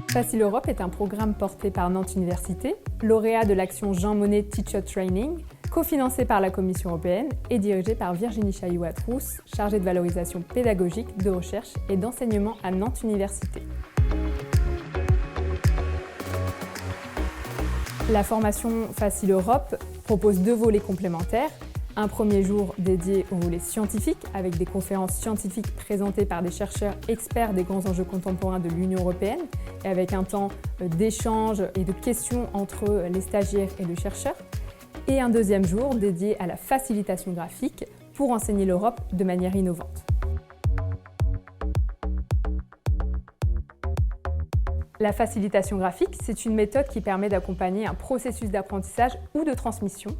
Facile Europe est un programme porté par Nantes Université, lauréat de l'action Jean Monnet Teacher Training, cofinancé par la Commission européenne et dirigé par Virginie Chailloux-Atrous, chargée de valorisation pédagogique, de recherche et d'enseignement à Nantes Université. La formation Facile Europe propose 2 volets complémentaires. Un premier jour dédié au volet scientifique, avec des conférences scientifiques présentées par des chercheurs experts des grands enjeux contemporains de l'Union européenne, et avec un temps d'échange et de questions entre les stagiaires et le chercheur. Et un deuxième jour dédié à la facilitation graphique pour enseigner l'Europe de manière innovante. La facilitation graphique, c'est une méthode qui permet d'accompagner un processus d'apprentissage ou de transmission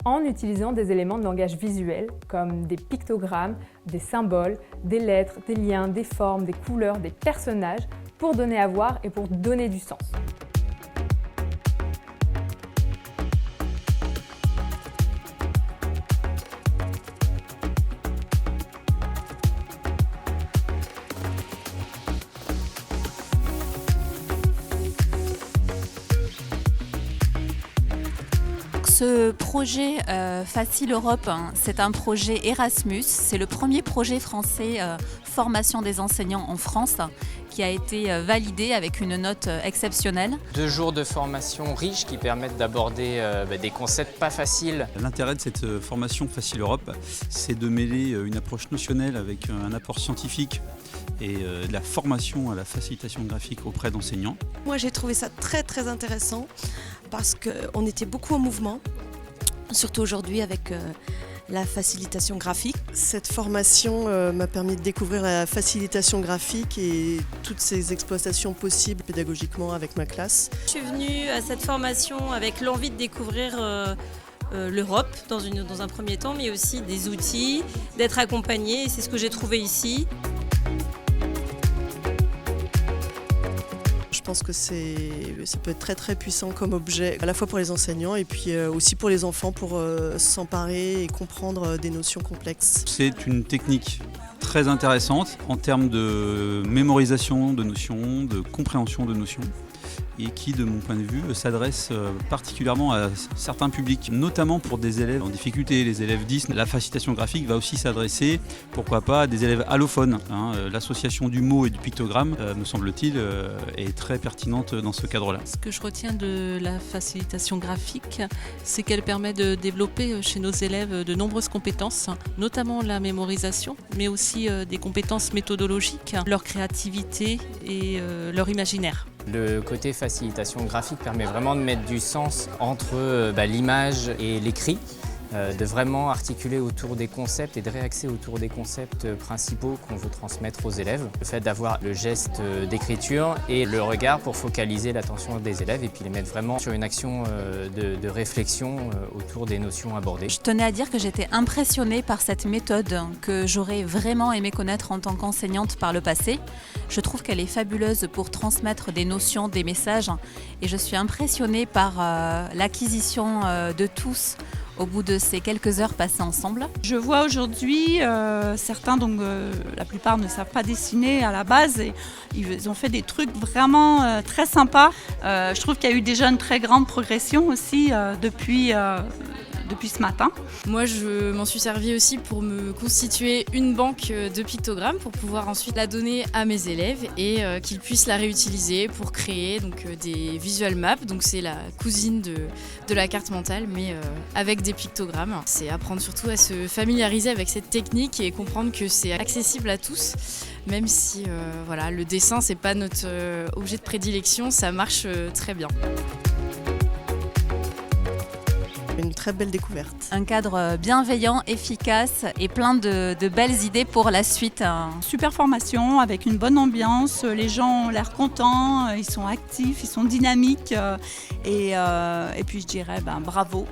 en utilisant des éléments de langage visuel comme des pictogrammes, des symboles, des lettres, des liens, des formes, des couleurs, des personnages pour donner à voir et pour donner du sens. Ce projet Facile Europe, c'est un projet Erasmus. C'est le premier projet français formation des enseignants en France qui a été validé avec une note exceptionnelle. 2 jours de formation riches qui permettent d'aborder des concepts pas faciles. L'intérêt de cette formation Facile Europe, c'est de mêler une approche notionnelle avec un apport scientifique et de la formation à la facilitation graphique auprès d'enseignants. Moi j'ai trouvé ça très intéressant parce qu'on était beaucoup en mouvement, surtout aujourd'hui avec la facilitation graphique. Cette formation m'a permis de découvrir la facilitation graphique et toutes ses exploitations possibles pédagogiquement avec ma classe. Je suis venue à cette formation avec l'envie de découvrir l'Europe dans un premier temps, mais aussi des outils, d'être accompagnée, et c'est ce que j'ai trouvé ici. Je pense que ça peut être très puissant comme objet, à la fois pour les enseignants et puis aussi pour les enfants pour s'emparer et comprendre des notions complexes. C'est une technique très intéressante en termes de mémorisation de notions, de compréhension de notions, et qui, de mon point de vue, s'adresse particulièrement à certains publics, notamment pour des élèves en difficulté, les élèves 10. La facilitation graphique va aussi s'adresser, pourquoi pas, à des élèves allophones. L'association du mot et du pictogramme, me semble-t-il, est très pertinente dans ce cadre-là. Ce que je retiens de la facilitation graphique, c'est qu'elle permet de développer chez nos élèves de nombreuses compétences, notamment la mémorisation, mais aussi des compétences méthodologiques, leur créativité et leur imaginaire. Le côté facilitation graphique permet vraiment de mettre du sens entre l'image et l'écrit, de vraiment articuler autour des concepts et de réaxer autour des concepts principaux qu'on veut transmettre aux élèves. Le fait d'avoir le geste d'écriture et le regard pour focaliser l'attention des élèves et puis les mettre vraiment sur une action de réflexion autour des notions abordées. Je tenais à dire que j'étais impressionnée par cette méthode que j'aurais vraiment aimé connaître en tant qu'enseignante par le passé. Je trouve qu'elle est fabuleuse pour transmettre des notions, des messages, et je suis impressionnée par l'acquisition de tous au bout de ces quelques heures passées ensemble. Je vois aujourd'hui certains, la plupart ne savent pas dessiner à la base, et ils ont fait des trucs vraiment très sympas. Je trouve qu'il y a eu déjà une très grande progression aussi depuis ce matin. Moi, je m'en suis servi aussi pour me constituer une banque de pictogrammes pour pouvoir ensuite la donner à mes élèves et qu'ils puissent la réutiliser pour créer des visual maps. Donc c'est la cousine de la carte mentale, mais avec des pictogrammes. C'est apprendre surtout à se familiariser avec cette technique et comprendre que c'est accessible à tous, même si le dessin c'est pas notre objet de prédilection, ça marche très bien. Une très belle découverte. Un cadre bienveillant, efficace et plein de belles idées pour la suite. Super formation avec une bonne ambiance, les gens ont l'air contents, ils sont actifs, ils sont dynamiques et puis je dirais bravo.